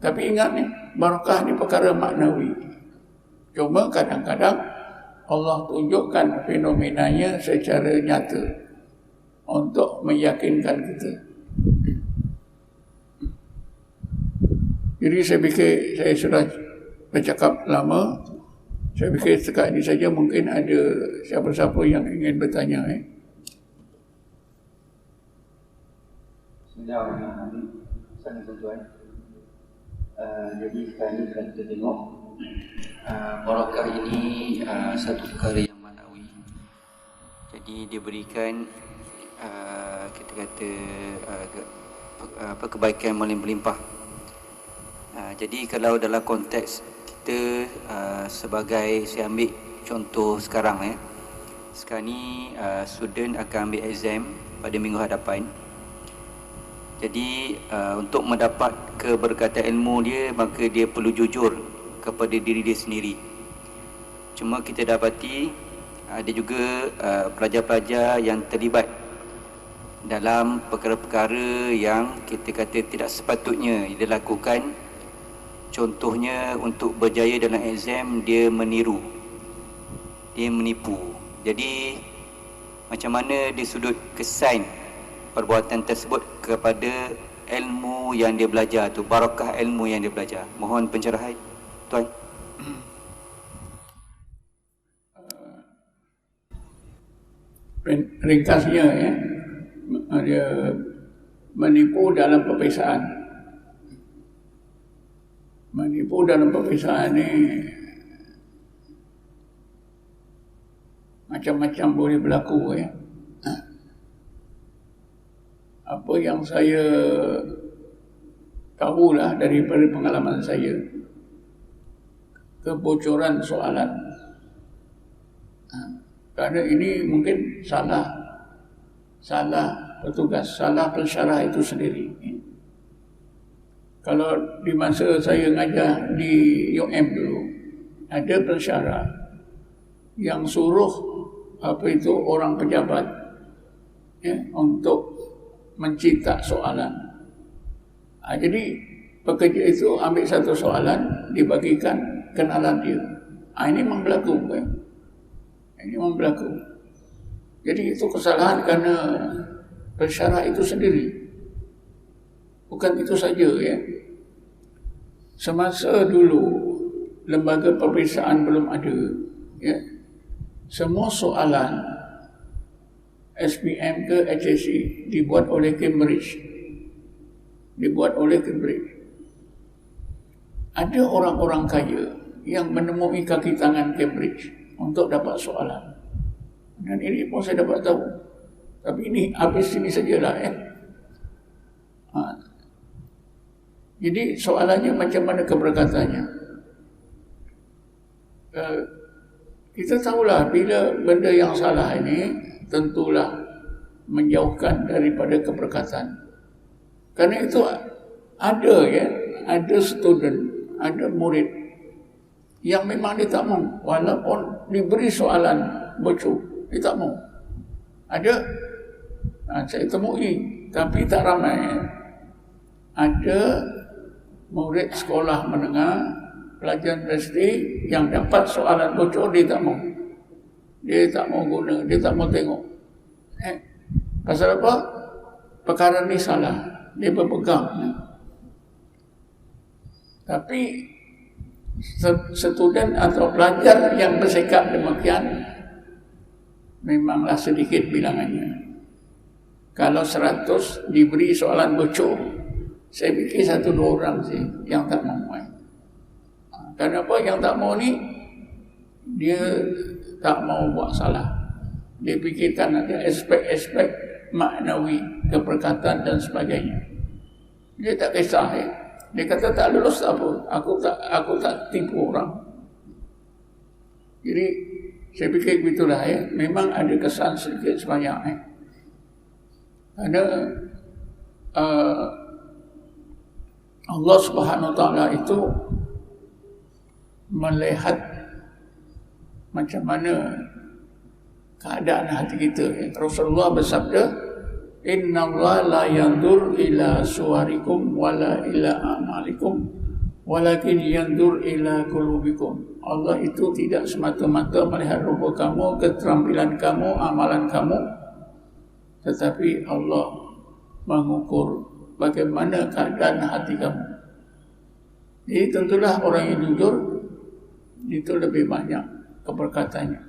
Tapi ingat nih, barakah ni perkara maknawi. Cuma kadang-kadang Allah tunjukkan fenomenanya secara nyata untuk meyakinkan kita. Jadi saya fikir saya sudah bercakap lama. Saya fikir setakat ini saja, mungkin ada siapa-siapa yang ingin bertanya. Bismillahirrahmanirrahim. Tuan-tuan. Jadi sekarang ini kita tengok barakah ini satu perkara yang maknawi. Jadi diberikan kita kata kebaikan melimpah. Jadi kalau dalam konteks kita sebagai, saya ambil contoh sekarang sekarang ni student akan ambil exam pada minggu hadapan. Jadi untuk mendapat keberkatan ilmu dia, maka dia perlu jujur kepada diri dia sendiri. Cuma kita dapati ada juga pelajar-pelajar yang terlibat dalam perkara-perkara yang kita kata tidak sepatutnya dia lakukan. Contohnya untuk berjaya dalam exam, dia meniru, dia menipu. Jadi macam mana dia sudut kesan perbuatan tersebut kepada ilmu yang dia belajar tu, barakah ilmu yang dia belajar. Mohon pencerahan Tuan. Ringkasnya ya, dia menipu dalam perpisahan. Menipu dalam perpisahan ni macam-macam boleh berlaku ya. Apa yang saya tahulah daripada pengalaman saya, kebocoran soalan. Kerana ini mungkin salah petugas, salah pensyarah itu sendiri. Kalau di masa saya ngajar di UM dulu, ada pensyarah yang suruh orang pejabat ya, untuk mencipta soalan. Jadi pekerja itu ambil satu soalan, dibagikan kenalan dia. Ini memang berlaku kan? Ini memang berlaku. Jadi itu kesalahan kerana pensyarah itu sendiri. Bukan itu saja ya. Semasa dulu lembaga peperiksaan belum ada ya, semua soalan SPM ke HSC dibuat oleh Cambridge. Ada orang-orang kaya yang menemui kaki tangan Cambridge untuk dapat soalan. Dan ini pun saya dapat tahu. Tapi ini habis sini sajalah ya. Jadi soalannya macam mana keberkatannya. Kita tahulah bila benda yang salah ini tentulah menjauhkan daripada keberkatan. Kerana itu ada ya, ada student, ada murid yang memang dia tak mau, walaupun diberi soalan bocor, dia tak mau. Ada, saya temui, tapi tak ramai. Ada murid sekolah menengah, pelajar universiti yang dapat soalan bocor, dia tak mau. Dia tak mau guna, dia tak mau tengok. Pasal apa? Perkara ni salah, dia berpegang. Tapi student atau pelajar yang bersikap demikian memanglah sedikit bilangannya. Kalau 100 diberi soalan bocor, saya fikir 1-2 orang sih yang tak mau. Kenapa yang tak mau ni? Dia tak mau buat salah. Dia fikirkan ada aspek-aspek maknawi, keberkatan dan sebagainya. Dia tak kisah ya. Dia kata tak lulus tak apa. Aku tak tipu orang. Jadi saya fikir begitulah ya. Memang ada kesan sedikit sebanyak ya. Kerana Allah Subhanahu Wa Taala itu melihat macam mana keadaan hati kita. Rasulullah bersabda, Inna Allah la yandur ila suwarikum wala ila amalikum walakin yandur ila qulubikum. Allah itu tidak semata-mata melihat rupa kamu, keterampilan kamu, amalan kamu, tetapi Allah mengukur bagaimana keadaan hati kamu. Jadi tentulah orang yang jujur itu lebih banyak keberkatannya.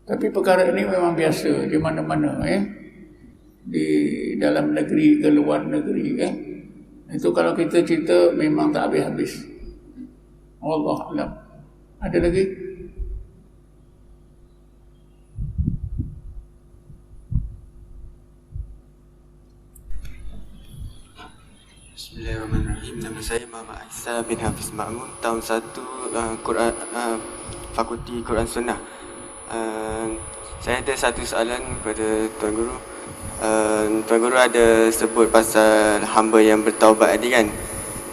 Tapi perkara ini memang biasa di mana-mana ya. Di dalam negeri ke luar negeri ya. Itu kalau kita cerita memang tak habis-habis. Allah alam. Ada lagi? Bismillahirrahmanirrahim. Nama saya Muhammad Aisyah bin Hafiz Ma'mun, tahun 1 Quran, Fakulti Quran Sunnah. Saya ada satu soalan kepada Tuan Guru. Tuan Guru ada sebut pasal hamba yang bertaubat tadi kan.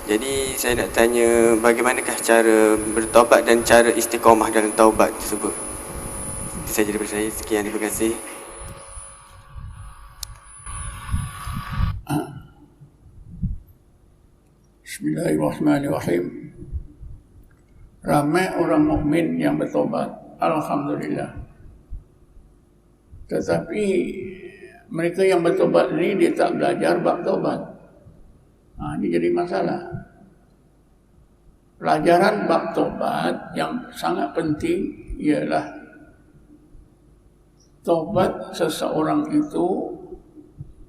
Jadi saya nak tanya bagaimanakah cara bertaubat dan cara istiqamah dalam taubat tersebut. Itu saja daripada saya. Sekian, terima kasih. Bismillahirrahmanirrahim. Ramai orang mukmin yang bertobat, alhamdulillah. Tetapi mereka yang bertobat ini dia tak belajar bab tobat. Ini jadi masalah. Pelajaran bab tobat yang sangat penting ialah tobat seseorang itu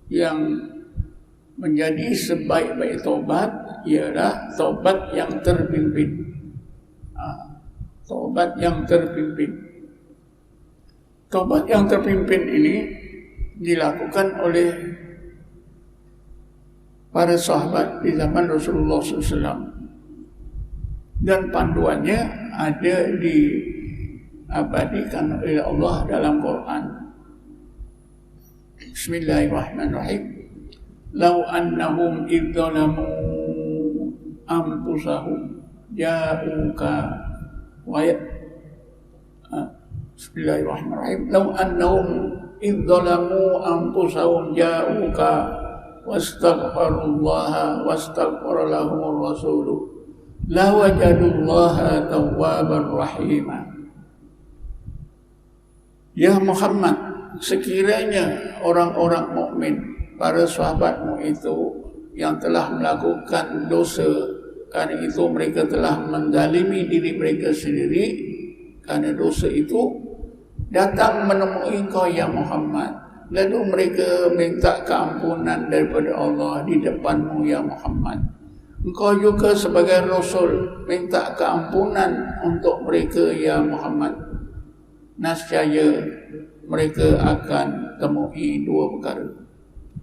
yang menjadi sebaik-baik tobat ialah tobat yang terpimpin. Tobat yang terpimpin. Tobat yang terpimpin ini dilakukan oleh para sahabat di zaman Rasulullah SAW. Dan panduannya ada diabadikan oleh Allah dalam Quran. Bismillahirrahmanirrahim. Lau annahum idzalamu anfusahum ja'uka wa Bismillahirrahmanirrahim. Lau annahum idzalamu anfusahum ja'uka wastaghfirullaha wastaghfara lahumur rasuluh la wajadullaha tawwabar rahima. Ya Muhammad, sekiranya orang-orang mukmin, para sahabatmu itu yang telah melakukan dosa, karena itu mereka telah menzalimi diri mereka sendiri, karena dosa itu datang menemui engkau ya Muhammad, lalu mereka minta keampunan daripada Allah di depanmu ya Muhammad. Engkau juga sebagai Rasul minta keampunan untuk mereka ya Muhammad. Nascaya mereka akan temui dua perkara.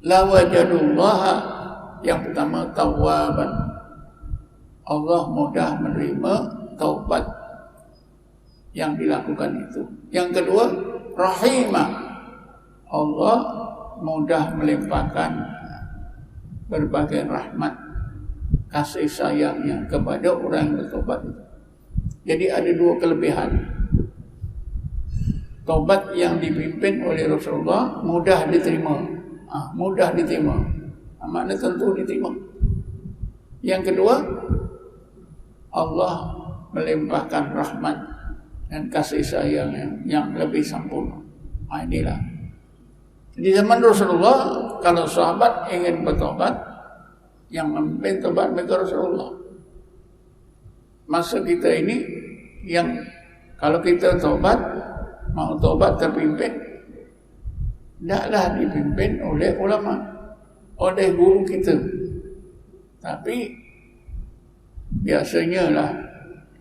La wajadullaha, yang pertama tawwaban, Allah mudah menerima taubat yang dilakukan itu. Yang kedua rahimah, Allah mudah melimpahkan berbagai rahmat kasih sayangnya kepada orang yang bertobat. Jadi ada dua kelebihan. Tobat yang dipimpin oleh Rasulullah mudah diterima. Mudah diterima. Makna tentu diterima. Yang kedua, Allah melimpahkan rahmat dan kasih sayang yang lebih sempurna. Inilah. Di zaman Rasulullah, kalau sahabat ingin bertobat, yang memimpin tobat mereka Rasulullah. Masa kita ini, yang kalau kita tobat, mau tobat terpimpin, tidaklah dipimpin oleh ulama, oleh guru kita. Tapi biasanya lah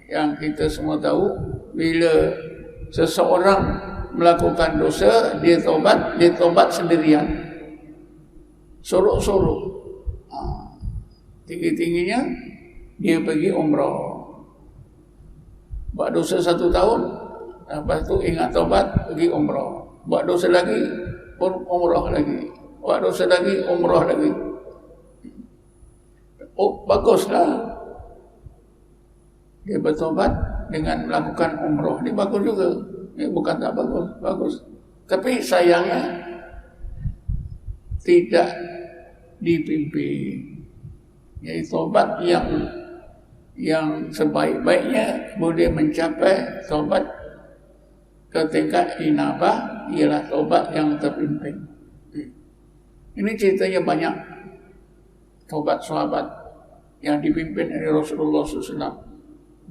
yang kita semua tahu, bila seseorang melakukan dosa, dia tobat sendirian, sorok-sorok. Tinggi-tingginya dia pergi umrah, buat dosa 1 tahun, lepas tu ingat tobat, pergi umrah, buat dosa lagi pun umrah lagi, buat dosa lagi umrah lagi. Oh, baguslah dia bertobat dengan melakukan umrah, ini bagus juga. Ini bukan tak bagus, bagus. Tapi sayangnya tidak dipimpin. Yaitu tobat yang sebaik-baiknya boleh mencapai tobat ke tingkat inabah, ialah tobat yang terpimpin. Ini ceritanya banyak tobat sahabat yang dipimpin oleh Rasulullah SAW,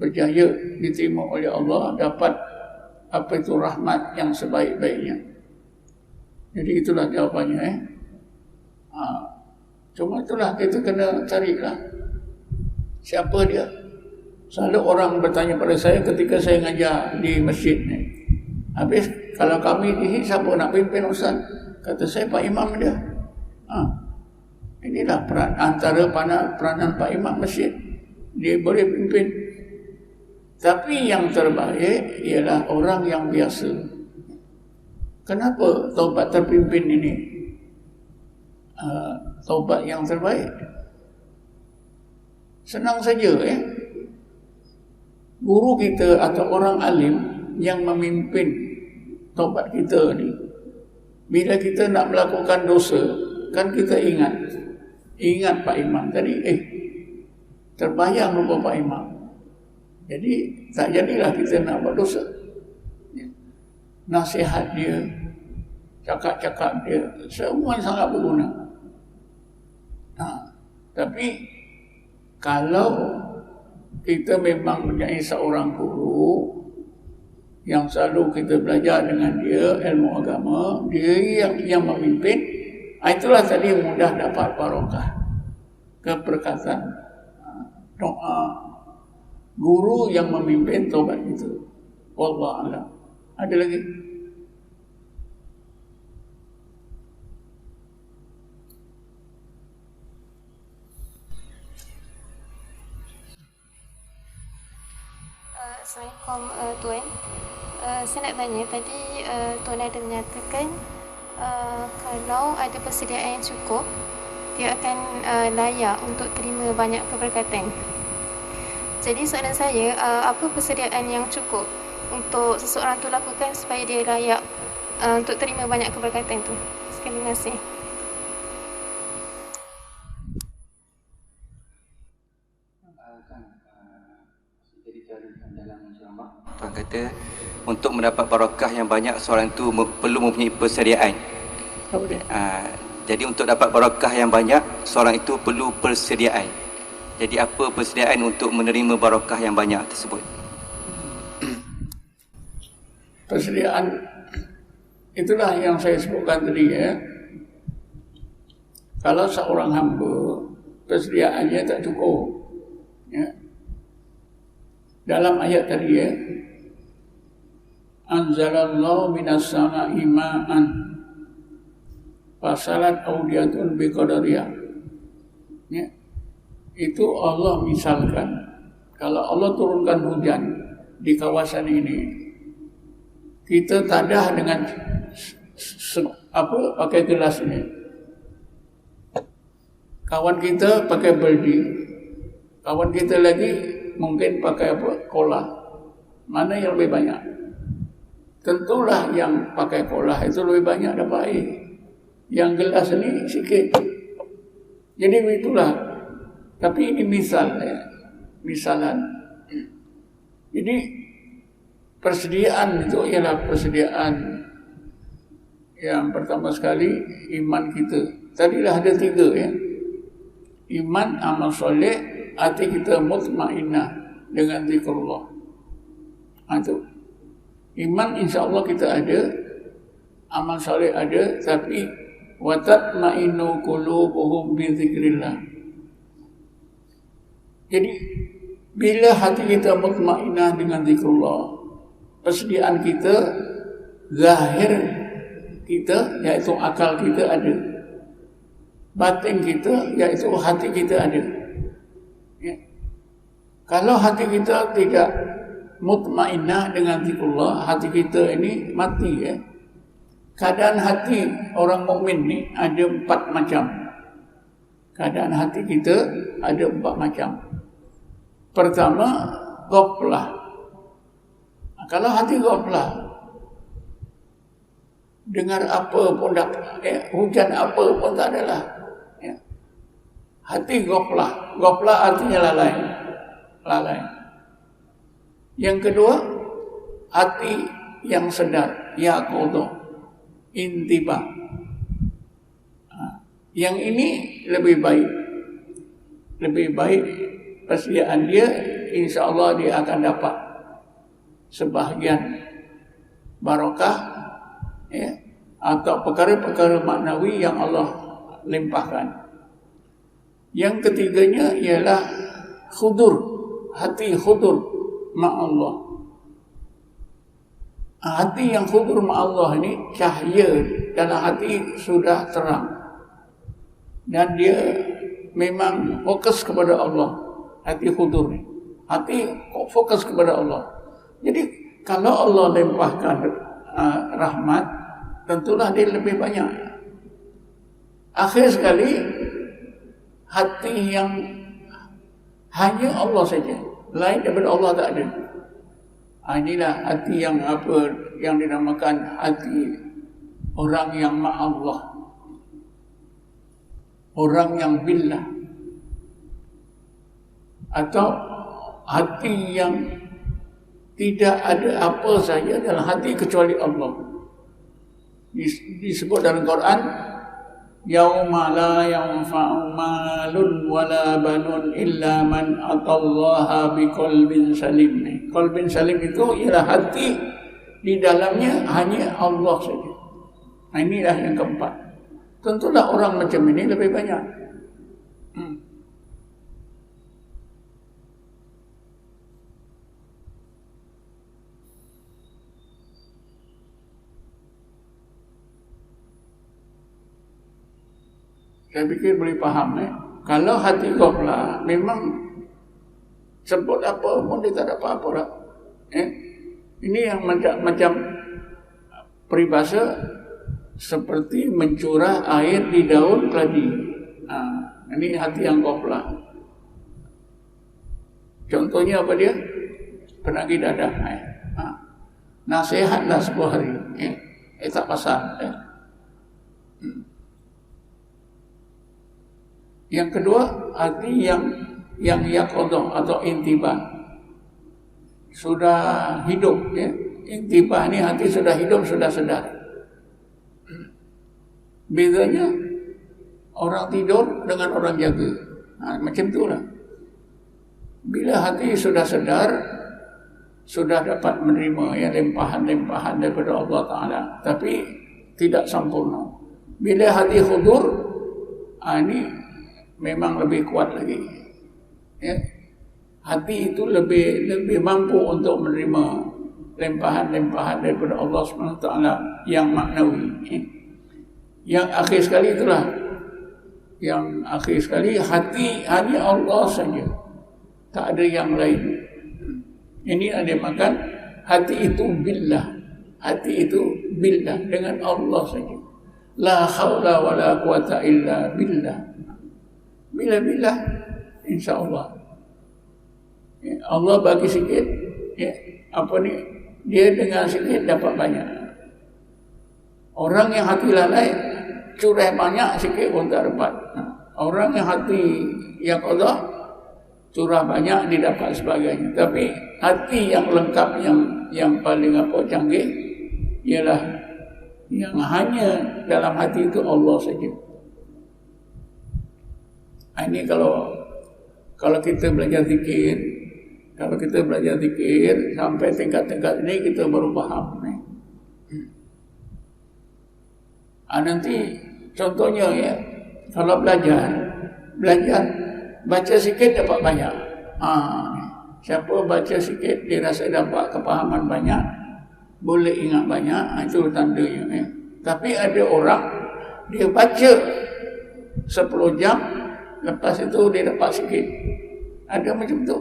berjaya diterima oleh Allah, dapat apa itu rahmat yang sebaik-baiknya. Jadi itulah jawapannya. Cuma itulah kita kena carilah siapa dia. Selalu orang bertanya pada saya ketika saya ngajar di masjid ni, habis kalau kami di sini siapa nak pimpin ustaz? Kata saya Pak Imam dia. Inilah peran antara peranan Pak Imam masjid, dia boleh pimpin. Tapi yang terbaik ialah orang yang biasa. Kenapa taubat terpimpin ini taubat yang terbaik? Senang saja guru kita atau orang alim yang memimpin taubat kita ni, bila kita nak melakukan dosa, kan kita ingat Pak Imam tadi, terbayang rupa Pak Imam. Jadi tak jadilah kita nak buat dosa. Nasihat dia, cakap-cakap dia, semua sangat berguna. Tapi kalau kita memang menjadi seorang guru yang selalu kita belajar dengan dia ilmu agama, dia yang memimpin, itulah tadi mudah dapat barokah, keberkatan, doa. Guru yang memimpin taubat itu. Wallahu a'lam. Ada lagi? Assalamualaikum Tuan. Saya nak tanya tadi Tuan ada menyatakan kalau ada persediaan yang cukup, dia akan layak untuk terima banyak keberkatan. Jadi soalan saya, apa persediaan yang cukup untuk seseorang tu lakukan supaya dia layak untuk terima banyak keberkatan tu? Terima kasih. Tuan kata untuk mendapat barakah yang banyak seorang itu perlu mempunyai persediaan. Jadi untuk dapat barakah yang banyak seorang itu perlu persediaan. Jadi apa persediaan untuk menerima barakah yang banyak tersebut? Persediaan itulah yang saya sebutkan tadi ya. Kalau seorang hamba persediaannya tak cukup, ya. Dalam ayat tadi ya, anzalallahu minas sama'i ma'an fasalat audiyatun biqadariyah. Ya. Itu Allah misalkan, kalau Allah turunkan hujan di kawasan ini, kita tadah dengan pakai gelas ini. Kawan kita pakai beldi, kawan kita lagi mungkin pakai kolah. Mana yang lebih banyak? Tentulah yang pakai kolah itu lebih banyak dapat air. Yang gelas ini sikit. Jadi itulah. Tapi ini misal ya. Misalan. Jadi persediaan itu ialah persediaan yang pertama sekali iman kita. Tadilah ada 3 ya. Iman, amal soleh, hati kita mutmainnah dengan zikrullah. Itu. Iman insya-Allah kita ada, amal soleh ada, tapi wa tatmainnu qulubuhum bi dzikrillah. Jadi bila hati kita mutmainnah dengan zikrullah, persediaan kita, zahir kita iaitu akal kita ada, batin kita iaitu hati kita ada. Ya. Kalau hati kita tidak mutmainnah dengan zikrullah, hati kita ini mati ya. Keadaan hati orang mukmin ni ada 4 macam. Keadaan hati kita ada 4 macam. Pertama, ghaflah. Kalau hati ghaflah, dengar apa pun hujan apa pun tak adalah. Ya. Hati ghaflah. Ghaflah artinya lalai. Lalai. Yang kedua, hati yang sedar, yaqodo, intibah. Yang ini lebih baik. Lebih baik persediaan dia, insya-Allah dia akan dapat sebahagian barakah ya, atau perkara-perkara maknawi yang Allah limpahkan. Yang ketiganya ialah khudur, hati khudur ma'allah. Hati yang khudur ma'allah ini cahaya dalam hati sudah terang dan dia memang fokus kepada Allah. Hati khudur ni, hati fokus kepada Allah. Jadi kalau Allah limpahkan rahmat, tentulah dia lebih banyak. Akhir sekali, hati yang hanya Allah saja, lain daripada Allah tak ada. Inilah hati yang yang dinamakan hati orang yang ma'allah, orang yang billah. atau hati yang tidak ada apa saja dalam hati kecuali Allah. Disebut dalam Quran, yauma la yanfa'u malun wala banun illa man atallaha biqalbin salim. Qalbin salim itu ialah hati di dalamnya hanya Allah saja. Inilah yang keempat. Tentulah orang macam ini lebih banyak. Saya pikir boleh faham Kalau hati ghaflah memang sebut apa pun dia tak ada apa-apa lah. Ini yang macam peribahasa seperti mencurah air di daun keladi. Ini hati yang ghaflah. Contohnya apa dia? Penagih dadah. Nasihatlah 10 hari. Tak pasal. Yang kedua, hati yang yaqadah atau intibah. Sudah hidup Intibah ni hati sudah hidup, sudah sedar. Bedanya orang tidur dengan orang jaga. Macam itulah. Bila hati sudah sedar, sudah dapat menerima limpahan-limpahan daripada Allah Ta'ala, tapi tidak sempurna. Bila hati khudur, ini memang lebih kuat lagi. Hati itu lebih mampu untuk menerima limpahan-limpahan daripada Allah SWT yang maknawi. Yang akhir sekali itulah. Yang akhir sekali hati hanya Allah saja. Tak ada yang lain. Ini ada makan hati itu billah. Hati itu billah, dengan Allah saja. La haula wa la quwata illa billah. Bila-bila insya-Allah. Allah bagi sikit, dia dengan sikit dapat banyak. Orang yang hati lalai, curah banyak sikit pun tak dapat. Orang yang hati yang qadha, curah banyak didapat sebagainya. Tapi hati yang lengkap, yang paling canggih, ialah yang hanya dalam hati itu Allah saja. Ini kalau kita belajar zikir, sampai tingkat-tingkat ini kita baru faham. Nanti contohnya kalau belajar baca sikit dapat banyak. Siapa baca sikit dia rasa dapat kepahaman banyak, boleh ingat banyak, itu tandanya. Tapi ada orang dia baca 10 jam, lepas itu dia dapat sikit. Ada macam tu.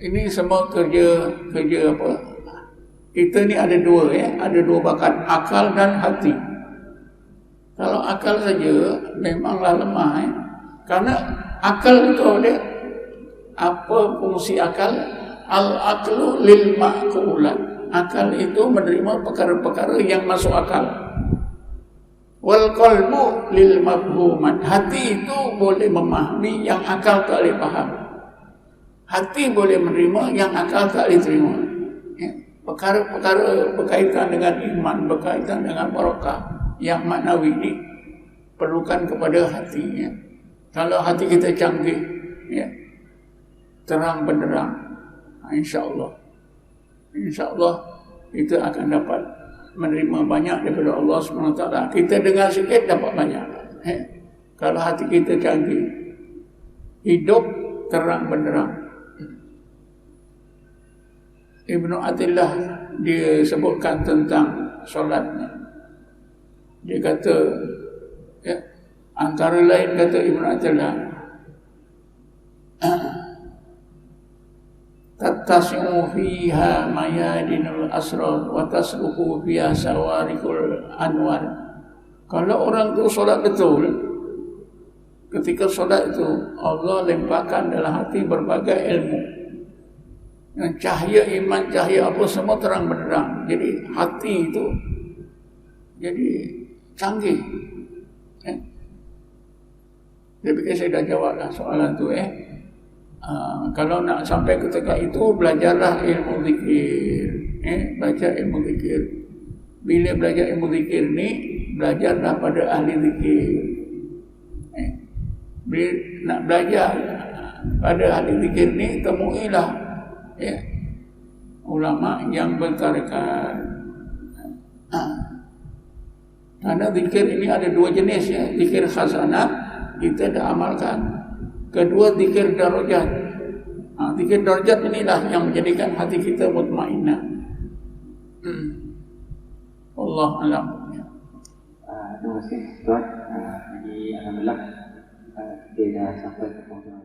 Ini semua kerja apa? Kita ni ada dua ada dua bakat, akal dan hati. Kalau akal saja memanglah lemah Karena akal itu dia apa fungsi akal? Al-aqlu lil ma'qulat. Akal itu menerima perkara-perkara yang masuk akal. Wal qalbu lil mafhumat. Hati itu boleh memahami yang akal tak boleh faham. Hati boleh menerima yang akal tak boleh terima. Perkara-perkara berkaitan dengan iman, berkaitan dengan barakah yang maknawi ini perlukan kepada hati. Kalau hati kita canggih, terang benderang, insya-Allah kita akan dapat menerima banyak daripada Allah SWT. Kita dengar sikit dapat banyak. Kalau hati kita canggih, hidup terang benderang. Ibnu Athilah dia sebutkan tentang solatnya. Dia kata, antara lain kata Ibnu Athilah, tattasi'u fiha mayadinul asrar wa tasluku fiha sawarikul anwar. Kalau orang tu solat betul, ketika solat itu Allah limpahkan dalam hati berbagai ilmu. Yang cahaya iman, cahaya apa semua terang benderang. Jadi hati itu jadi canggih. Tapi kan saya dah jawab lah soalan tu kalau nak sampai ke tingkat itu, belajarlah ilmu zikir. Baca ilmu zikir. Bila belajar ilmu zikir ni, belajarlah pada ahli zikir. Bila nak belajar pada ahli zikir ni, temuilah ulama yang bertarikat. Karena zikir ini ada dua jenis ya. Zikir khasanah kita dah amalkan. Kedua zikir darajat. Zikir darajat inilah yang menjadikan hati kita mutmainnah. Allah alam. Terima kasih Tuan. Jadi alhamdulillah kita dah sampai ke penghujung